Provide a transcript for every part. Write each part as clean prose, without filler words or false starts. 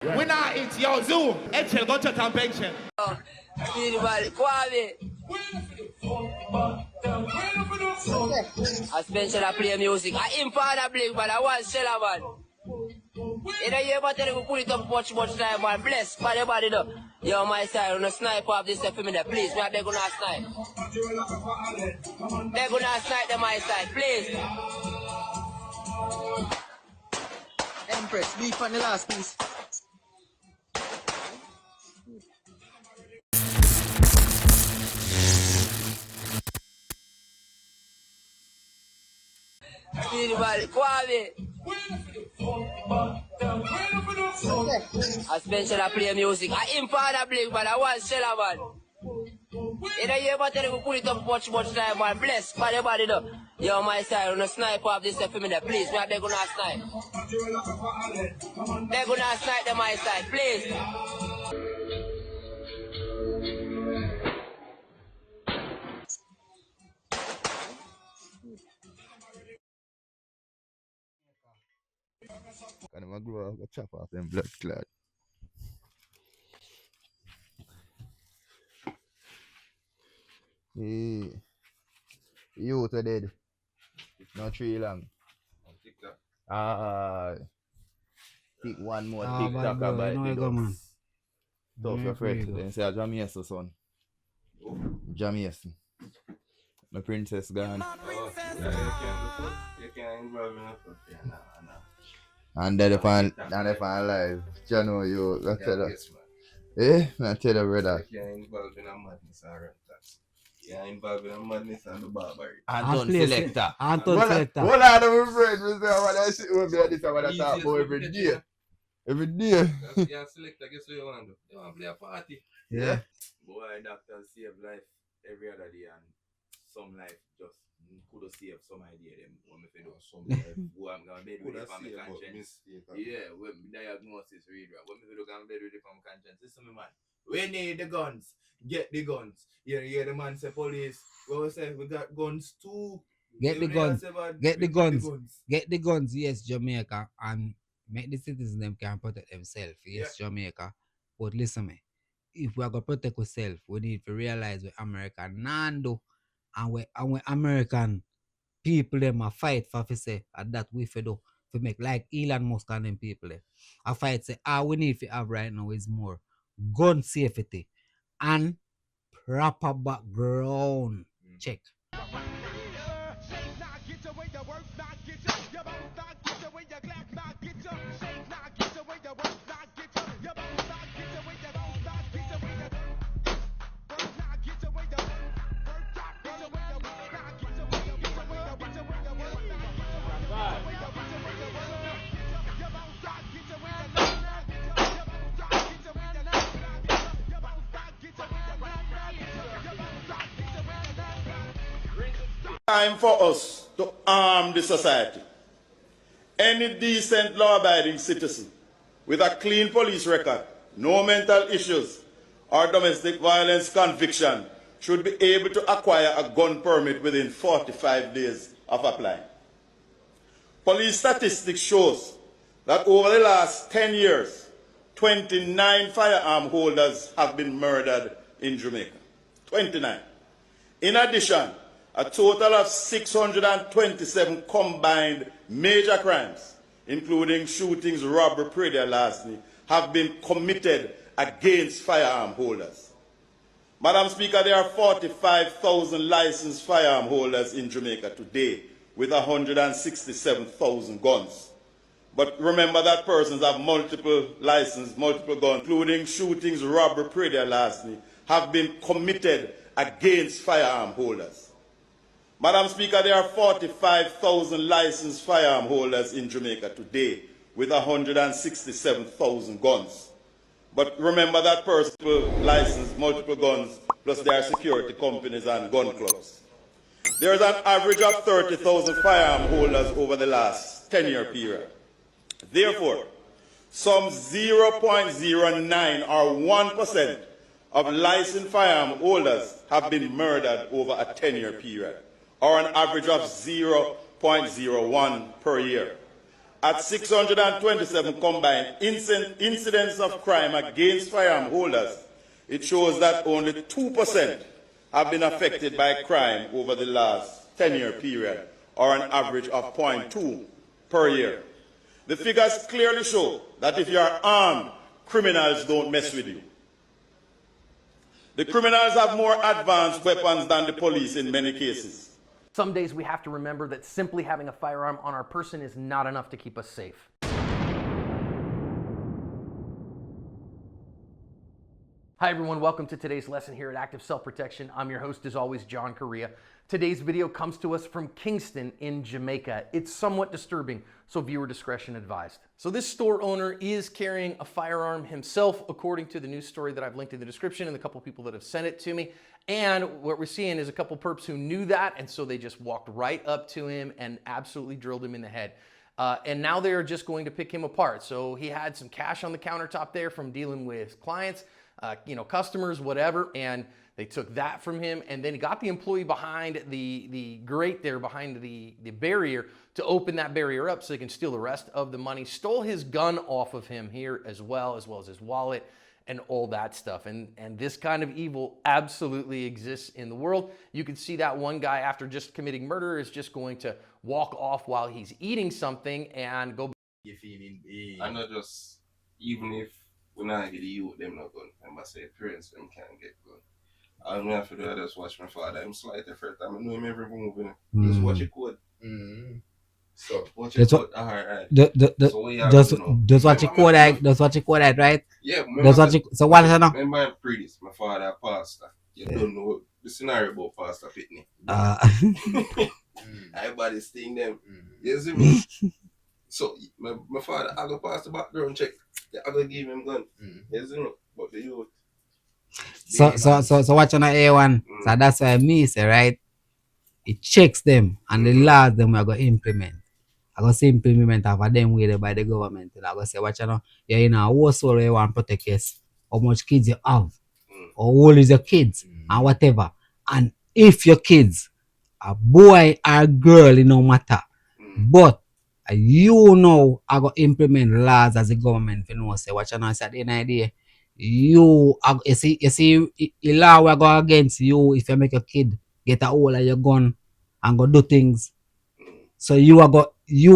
We not eat your Zoom. Echel, go to town pension. I special I play music. I infana blink, but I want seller man. In a year, but then we put it up much time, man. Bless for the body though. Yo, my side, on a sniper of this stuff for me there, please. Me, they're gonna snipe. They're gonna snipe them my side, please. Empress, beef on the last piece. I special I play music. I infana blink, but I want seller man. In a year, but then we put it up much time, man. Bless for the body though. Yo, my side, on a sniper of this stuff for me there, please. Me, they're gonna snipe. They're gonna snipe them my side, please. And I'm going to chop off them blood clot. Hey, you to dead. Not too long. Take one more TikTok about the dogs. Tough your friend. Then say Jamaican son. Jamaican. My princess gone. You can't involve in a And then if I'm alive, you know you I tell her. Eh? I tell her brother. You can't involve in a madness or that. You can't involve in a madness and the barbarity. Anton Selector. Anton Selector. What are the friends? We say what I shit will be at this and what I talk about every day. Every day. You're a selector, guess what you want to do? You want to play a party. Yeah. Boy, doctors save life every other day and some life just could have saved some idea them when me do some life. Boy, I'm going to bed with it for my conscience. Yeah, when diagnosis read right. When me do go to bed with it for my conscience. Listen me man, we need the guns. Get the guns. Yeah, the man say police. We say we got guns too. Get the guns. Get the guns. Get the guns, yes, Jamaica. And make the citizens them can protect themselves. Yes, yeah. Jamaica. But listen me. If we are gonna protect ourselves, we need to realize we American Nando and we American people them a fight for say and that we for do to make like Elon Musk and them people there. A fight say we need to have right now is more gun safety and proper background check. Time for us to arm the society. Any decent law-abiding citizen with a clean police record, no mental issues, or domestic violence conviction should be able to acquire a gun permit within 45 days of applying. Police statistics shows that over the last 10 years, 29 firearm holders have been murdered in Jamaica. 29. In addition, a total of 627 combined major crimes, including shootings, robbery, murder, larceny, have been committed against firearm holders. Madam Speaker, there are 45,000 licensed firearm holders in Jamaica today with 167,000 guns. But remember that persons have multiple licenses, multiple guns, including shootings, robbery, murder, larceny, have been committed against firearm holders. Madam Speaker, there are 45,000 licensed firearm holders in Jamaica today with 167,000 guns. But remember that person licensed multiple guns, plus there are security companies and gun clubs. There is an average of 30,000 firearm holders over the last 10-year period. Therefore, some 0.09 or 1% of licensed firearm holders have been murdered over a 10-year period, or an average of 0.01 per year. at 627 combined incidents of crime against firearm holders, it shows that only 2% have been affected by crime over the last 10-year period, or an average of 0.2 per year. The figures clearly show that if you are armed, criminals don't mess with you. The criminals have more advanced weapons than the police in many cases. Some days we have to remember that simply having a firearm on our person is not enough to keep us safe. Hi everyone, welcome to today's lesson here at Active Self-Protection. I'm your host as always, John Correa. Today's video comes to us from Kingston in Jamaica. It's somewhat disturbing, so viewer discretion advised. So this store owner is carrying a firearm himself, according to the news story that I've linked in the description and the couple people that have sent it to me. And what we're seeing is a couple perps who knew that, and so they just walked right up to him and absolutely drilled him in the head. And now they're just going to pick him apart. So he had some cash on the countertop there from dealing with clients, customers, whatever, and they took that from him, and then he got the employee behind the grate there, behind the barrier, to open that barrier up so they can steal the rest of the money. Stole his gun off of him here as well as his wallet and all that stuff. And this kind of evil absolutely exists in the world. You can see that one guy, after just committing murder, is just going to walk off while he's eating something and go. I know, just even if when I get the youth them not gun, I must say parents them can't get gun. All me have to do is just watch my father. I'm slight effort. I know him every move. Just watch your code. So watch your code. Alright. Just watch your code. Just watch your code, right? Yeah. Just watch it. So what is it now? Remember I'm previous. My father a pastor. You don't know the scenario about Pastor Pitney. Everybody's seeing them. You see me? So my father, I go pass the background check. I go give him gun. You see me? But the youth. So watch on the A1. So that's why me say, right? It checks them and the laws them we are going to implement. I go say implement of them way by the government. I go say, watch on, you're in a household where you want to protect us, how much kids you have, how old is your kids, and whatever. And if your kids, a boy or girl, it no matter. But you know, I go implement laws as a government. You know, say, watch on, I said, any idea. You see, the law will go against you if you make a kid get a hold of your gun and go do things. So you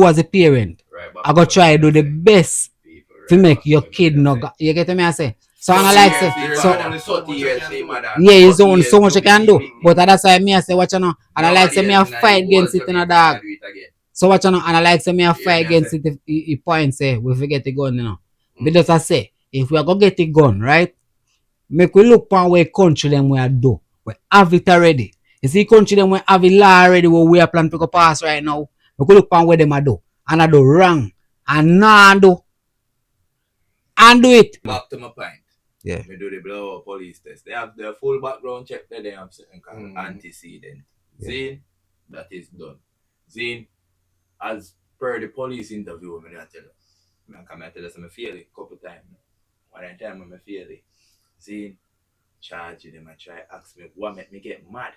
as a parent, I go try to do the best to make your kid no go. You get me? I say. So I like say, yeah, it's only so much you can do. But that's why me I say, watch on, and I like say me a fight against it in a dog. So watch on, and I like say me a fight against it. He point say we forget the gun, you know. Because I say, if we are going to get the gun, right, make we look for where country them we are do. We have it already. You see country them we have it law already where we are planning to go pass right now. We could look for where them are do. And I do wrong. And now do. And do it. Back to my point. Yeah. We do the blow police test. They have their full background check that they have antecedent. Zine, that is done. Zine, as per the police interview, I tell you. I come and tell us I fail it a couple times. One time I fail it. See, charge them and try ask me what make me get mad.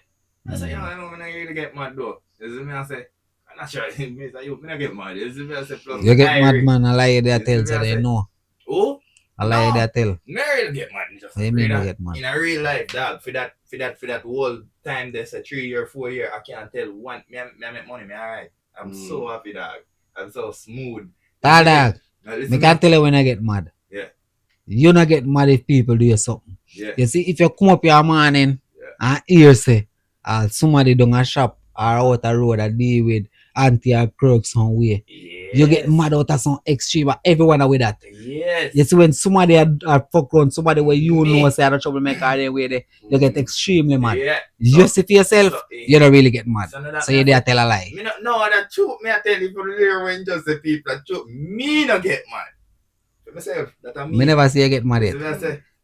I say, I don't really get mad though. You see me? I say, I'm not sure. Me say, you not get mad. You see me? I say, plus you get mad, man. I lie there tell so they know. Oh? I lie there tell. Me really get mad. Just you mean get mad? In a real life, dog, for that whole time there's a 3 year, 4 year, I can't tell one. Me make money, me alright. I'm so happy, dog. I'm so smooth. Dog. Me can't tell you when I get mad. Yeah. You not get mad if people do you something. Yeah. You see, if you come up your morning and hear say, somebody down a shop or out a road that deal with anti or crooks somewhere, you get mad out of some extreme. Everyone are with that. Yes. You see, when somebody are fuck around, somebody where you know say the troublemaker they way there, you get extremely mad. Yeah. You see for yourself, you don't really get mad. So you there tell a lie. Me no, that truth. Me I tell you for the when just the people that truth. Me no get mad. For myself, that I mean. Me never see you get mad yet.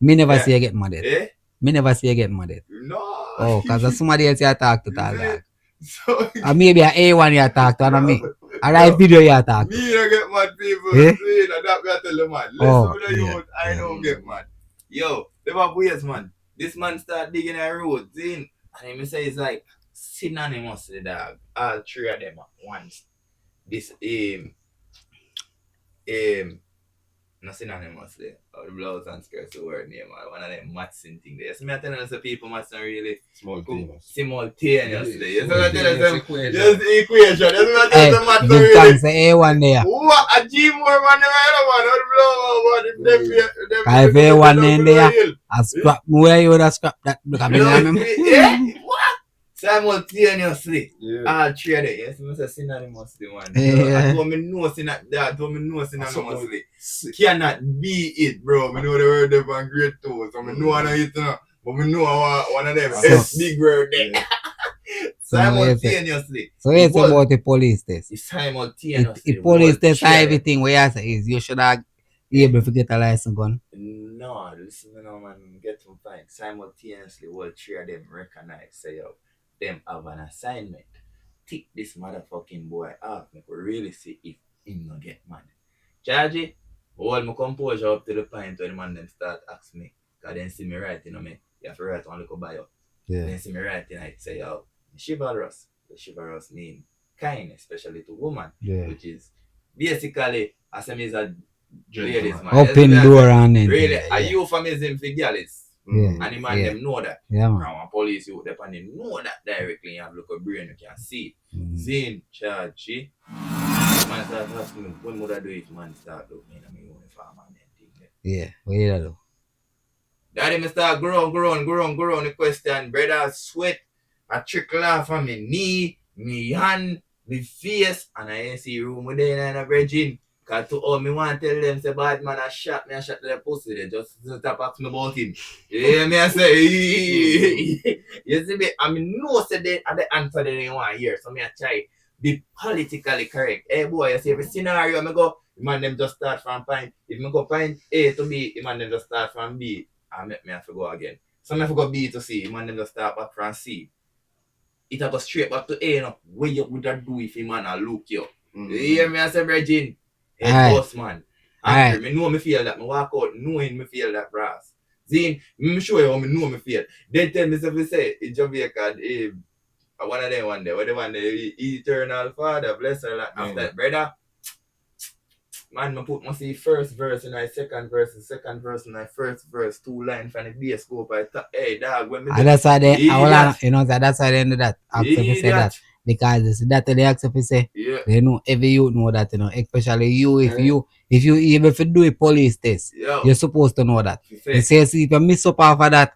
Me never see you get mad yet. Eh? Me never see you get mad yet. No. Oh, cause somebody else you talk to that. So Or maybe a A1 you talk to, and me. A live video you talk to. me no get mad, people. Eh? See, that me I tell you, man. Listen to the youth, I don't get mad. Yo, them are ways, man. This man start digging a road, see, and he say it's like synonymous, the dog. All three of them at once. This not synonymously. Or the blouse and skirts the word name or one of them matching thing there. So me I tell you people must not really simultaneously. Yes, I tell them equation. Yes, equation. Yes, I tell them math not really. Give A1 there. What a G more man the man the blow man them If A1 in there, I scrap where you would have scrapped that because I remember. What? Simultaneously. All three of them. Yes, I say synonymously one. I told me no synonymously. Cannot be it, bro. I know the word there on grade 2, so I know I know it now. But I know one of them S big word there. Simultaneously. So it's about the police test. It's simultaneously. The police test everything where you say is you should have be able to get a license gun. No, listen now man, get to find simultaneously all three of them recognize say yo, them have an assignment. Tick this motherfucking boy off. Me could really see if him no get mad. Charge hold my composure up to the point where the man them start ask me. Cause then see me writing on me. You have to write one little bio. Yeah. Then see me writing I say yo, chivalrous. The chivalrous mean kind, especially to woman. Yeah. Which is basically as a is a ladies man. Open door and then. Really, a euphemism for girls. Yeah. And the man them know that. Yeah, man. Now, police you up and they know that directly. You have look at brain, you can see it. Zin, charge, she. Man start asking me, when would I do it? Man start looking at me uniform and everything. Yeah, what you do? Daddy, me start grow the question. Brother, sweat, a trickle off from me knee, me hand, me face, and I ain't see room with them and a virgin. Cause to all me want to tell them say bad man I shot the pussy. They just stop asking me about him. Yeah, me I say you see me, I mean no say they are the answer they didn't want to hear. So me I try be politically correct. Hey boy, you see every scenario me go, the man them just start from point. If me go point A to B, the man them just start from B. And me have to go again. So me have to go B to C, the man them just start back from C. It have to go straight back to A now. What you would have do if a man a look you? You hear me I say Virgin? Head boss man. Angry. Me know me feel that. Me walk out knowing me feel that brass. See, me show you how me know me feel. Then tell me if you say in Jamaica, one of them one day, where the one day, eternal father, bless her like after that, brother. Man, me put my see first verse and I second verse, and second verse and I first verse, 2 lines from the base scope. I thought, hey dog, when me that's why they, you know, that's why they do that. After they say that. Because that they accept to say, they know every youth know that, you know, especially you, if you even if you do a police test, you're supposed to know that. They say, see, if you miss up off of that,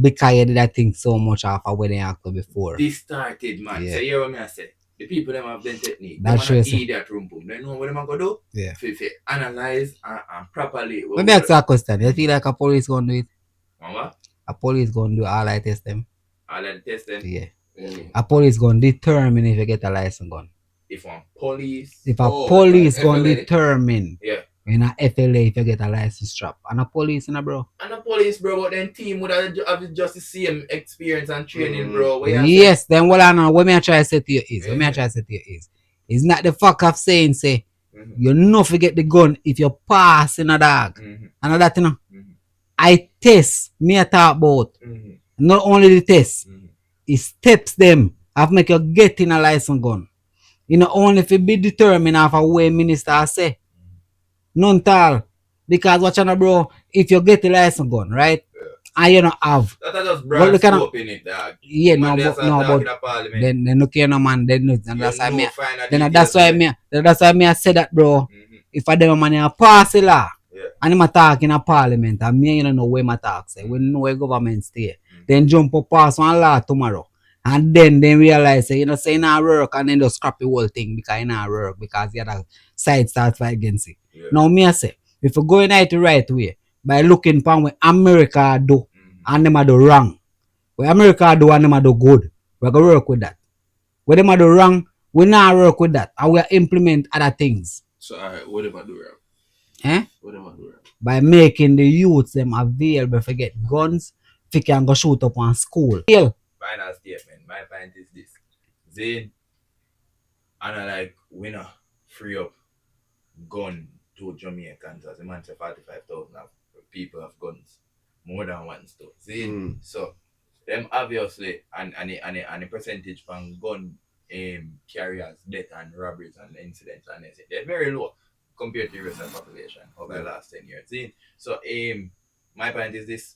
because you did that thing so much off of when they acted before. This started, man. So you hear what I say? The people them have them technique. That's true. They that room boom. They know what they going to do. Yeah. If analyze and properly. Let me ask you a question. You feel like a police going to do it? What? A police going to do all I test them? All I test them? Yeah. A police going to determine if you get a license gun. If a police going to determine in a F.L.A. if you get a license strap. And a police, you know, bro. And a police, bro, but then team would have just the same experience and training, bro. Yes, then what I know, what me I try to say to you is, it's not the fuck of saying, say, you know forget the gun if you pass in a dog. And that, you know, I test, me I talk about, not only the test, it steps them have make you get in a license gun. You know, only if you be determined of a way minister say. None tall. Because watch out, bro, if you get the license gun, right? And you don't have. That just brand scope in it, dog. Yeah, no, but then look here, no man, then that's why me. Then that's why me I say that, bro. If I dem man pass the law, and him talk in a parliament, and me you don't know where my talk say. We know where government stay. Then jump up pass one law tomorrow. And then they realize, you know, say not work, and then just scrap the whole thing because it not work because the other side starts fight against it. Now me I say, if you go in it the right way, by looking upon what America do, and them do wrong. What America do and them do good, we're gonna work with that. What them do wrong, we not work with that, and we implement other things. So alright, what am I do wrong? What am I do wrong? By making the youths them available to get guns, if you can go shoot up on school. Final statement. My point is this. Zane, and I like winner free up gun to Jamaicans as a man say 45,000 people have guns. More than one store. Zane. So them obviously and the percentage from gun carriers, death and robberies and incidents and everything, they're very low. compared to the rest of the population over the last 10 years. See? So my point is this.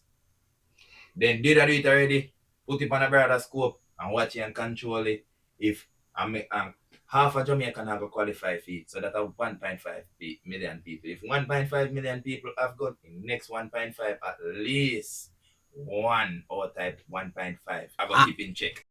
Then did I do it already? Put it on a broader scope and watch it and control it. If half of Jamaica have a qualify for it, so that are 1.5 million people. If 1.5 million people have got in next 1.5, at least one or type 1.5 have a keep in check.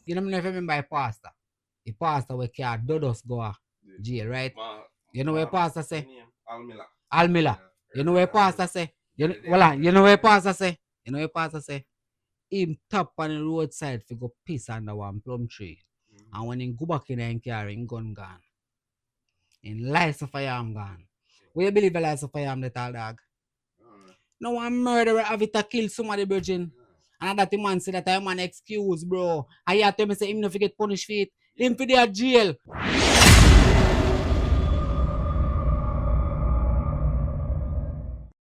You know, if you remember a pastor. The pastor we can't do us go to jail, right? You know what pastor say? Almila. You know what pastor say? You know what pastor say? You know what pastor say? Him top on the roadside for go piss under one plum tree. And when he go back in the car, him gun gone. In lights of firearm gone. Will you believe the lights of firearm that all dog? No one murderer have it to kill somebody, virgin. And that the man say that I'm an excuse, bro. I hear tell me say him no forget punish for it. Him for their jail.